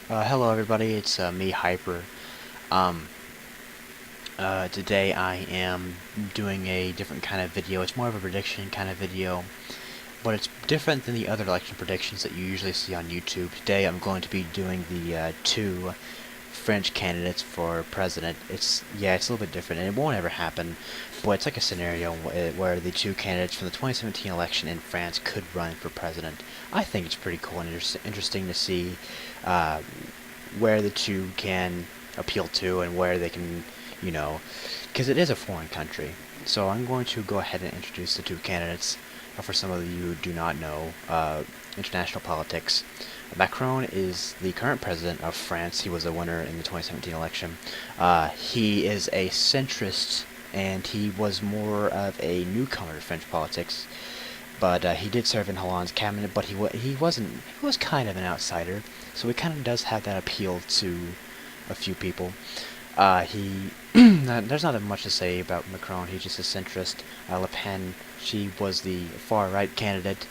Hello everybody, it's me Hyper. Um, Today I am doing a different kind of video. It's more of a prediction kind of video, but it's different than the other election predictions that you usually see on YouTube. Today I'm going to be doing the two French candidates for president. It's a little bit different, and it won't ever happen, but it's like a scenario where the two candidates from the 2017 election in France could run for president. I think it's pretty cool and interesting to see uh, where the two can appeal to and where they can, because it is a foreign country. So I'm going to go ahead and introduce the two candidates. For some of you who do not know international politics, Macron is the current president of France. He was a winner in the 2017 election. He is a centrist, and he was more of a newcomer to French politics. But he did serve in Hollande's cabinet, but he was kind of an outsider, so he kind of does have that appeal to a few people. He there's not much to say about Macron. He's just a centrist. Le Pen, she was the far right candidate.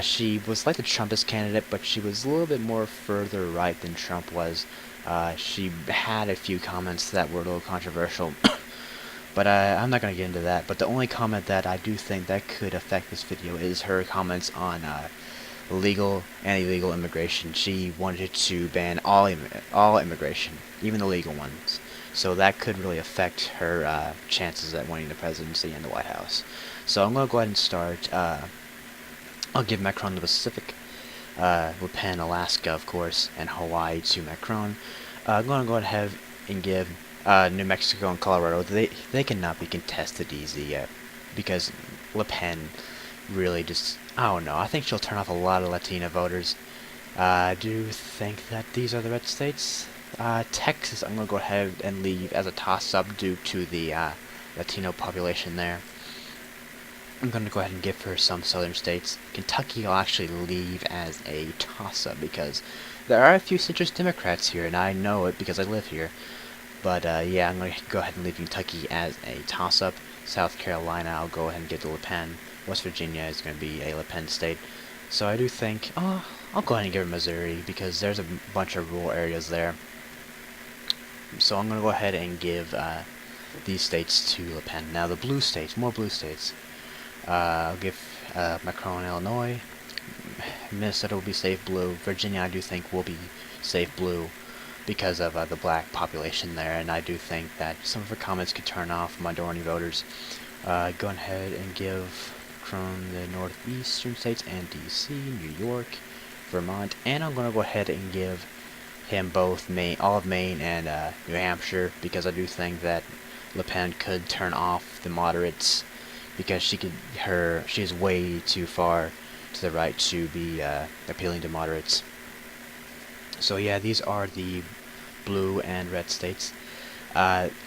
She was like the Trumpist candidate, but she was a little bit more further right than Trump was. She had a few comments that were a little controversial. But I'm not going to get into that. But the only comment that I do think that could affect this video is her comments on legal and illegal immigration. She wanted to ban all immigration, even the legal ones. So that could really affect her chances at winning the presidency and the White House. So I'm going to go ahead and start. I'll give Macron the Pacific, Le Pen, Alaska, of course, and Hawaii to Macron. I'm going to go ahead and give New Mexico and Colorado. They cannot be contested easy yet, because Le Pen really just, I don't know, I think she'll turn off a lot of Latina voters. I do think that these are the red states. Texas, I'm going to go ahead and leave as a toss-up due to the Latino population there. I'm going to go ahead and give her some southern states. Kentucky I'll actually leave as a toss-up because there are a few centrist Democrats here, and I know it because I live here. But yeah, I'm going to go ahead and leave Kentucky as a toss-up. South Carolina I'll go ahead and give to Le Pen. West Virginia is going to be a Le Pen state. So I do think, I'll go ahead and give her Missouri because there's a bunch of rural areas there. So I'm going to go ahead and give these states to Le Pen. Now the blue states, more blue states. I'll give Macron, Illinois. Minnesota will be safe blue. Virginia I do think will be safe blue because of the black population there, and I do think that some of her comments could turn off minority voters. Go ahead and give Macron the northeastern states and D.C., New York, Vermont, and I'm going to go ahead and give him both all of Maine and New Hampshire because I do think that Le Pen could turn off the moderates because she's way too far to the right to be appealing to moderates. So yeah, these are the blue and red states.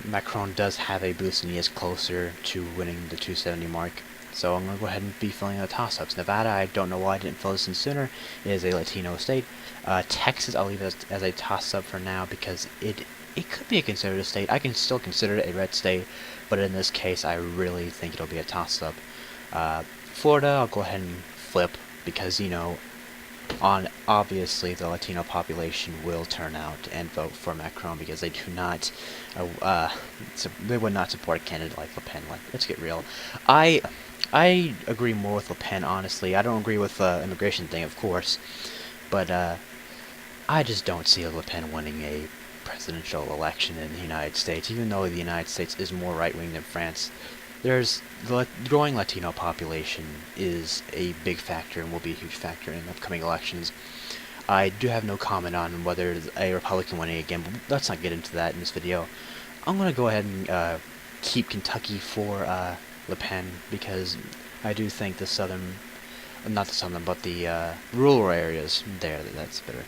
Macron does have a boost and he is closer to winning the 270 mark. So I'm going to go ahead and be filling the toss-ups. Nevada, I don't know why I didn't fill this in sooner. It is a Latino state. Texas, I'll leave as a toss-up for now because it could be a conservative state. I can still consider it a red state, but in this case, I really think it'll be a toss-up. Florida, I'll go ahead and flip because, obviously the Latino population will turn out and vote for Macron because they do not, they would not support a candidate like Le Pen. Like, let's get real. I agree more with Le Pen, honestly. I don't agree with the immigration thing, of course, but I just don't see Le Pen winning a presidential election in the United States, even though the United States is more right-wing than France. The growing Latino population is a big factor and will be a huge factor in upcoming elections. I do have no comment on whether a Republican winning again, but let's not get into that in this video. I'm going to go ahead and keep Kentucky for Le Pen because I do think the rural areas there, that's better,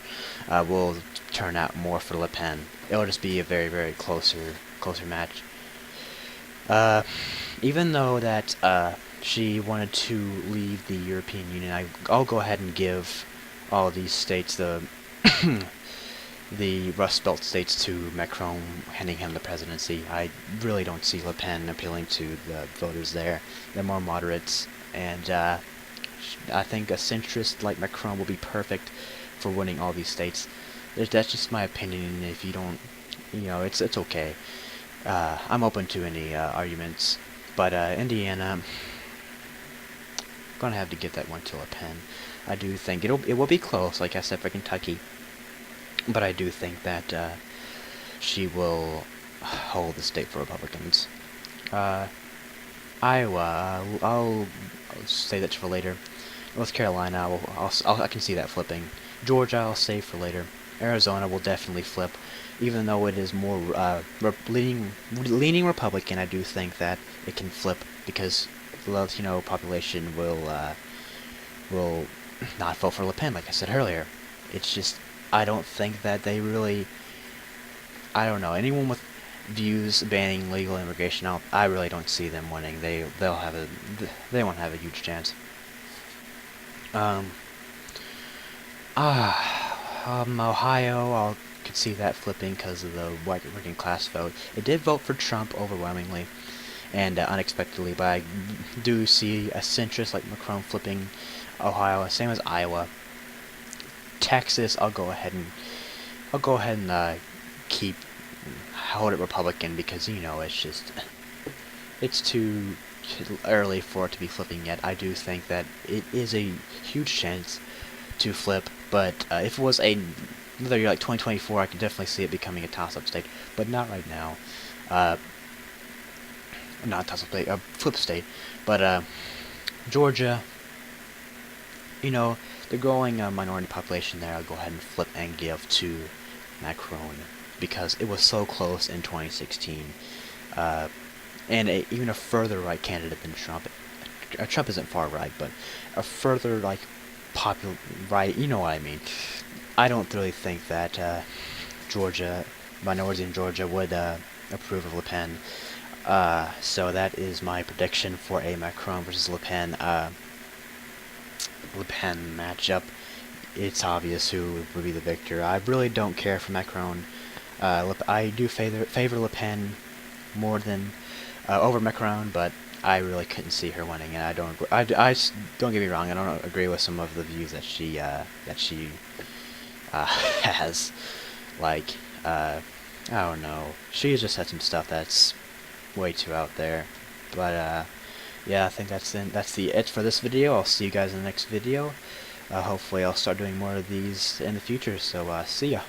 will turn out more for Le Pen. It'll just be a very, very closer match. Even though that she wanted to leave the European Union, I'll go ahead and give all these states, the Rust Belt states, to Macron, handing him the presidency. I really don't see Le Pen appealing to the voters there. They're more moderates, and I think a centrist like Macron will be perfect for winning all these states. That's just my opinion. If you don't, it's okay. I'm open to any arguments, but Indiana, gonna have to give that one to Le Pen. I do think it will be close, like I said for Kentucky, but I do think that she will hold the state for Republicans. Uh, Iowa, I'll say that for later. North Carolina, I can see that flipping. Georgia, I'll save for later. Arizona will definitely flip, even though it is more leaning Republican. I do think that it can flip because the Latino population will not vote for Le Pen, like I said earlier. It's just I don't think that they really. I don't know anyone with views banning legal immigration. I really don't see them winning. They won't have a huge chance. Um, Ohio, I could see that flipping because of the white working class vote. It did vote for Trump overwhelmingly and unexpectedly, but I do see a centrist like Macron flipping Ohio, same as Iowa. Texas, I'll go ahead and keep hold it Republican because it's too early for it to be flipping yet. I do think that it is a huge chance to flip, but if it was another year like 2024, I could definitely see it becoming a toss-up state, but not right now. Uh, Not a toss-up state, a flip state, but Georgia, the growing minority population there, I'll go ahead and flip and give to Macron because it was so close in 2016. And even a further right candidate than Trump. Trump isn't far right, but a further popular right. You know what I mean? I don't really think that Georgia minorities in Georgia would approve of Le Pen. So that is my prediction for a Macron versus Le Pen matchup. It's obvious who would be the victor. I really don't care for Macron. I do favor Le Pen more than over Macron, but I really couldn't see her winning, and I don't. Don't get me wrong. I don't agree with some of the views that she has. Like, I don't know. She just had some stuff that's way too out there. But yeah, I think that's it for this video. I'll see you guys in the next video. Hopefully, I'll start doing more of these in the future. So see ya.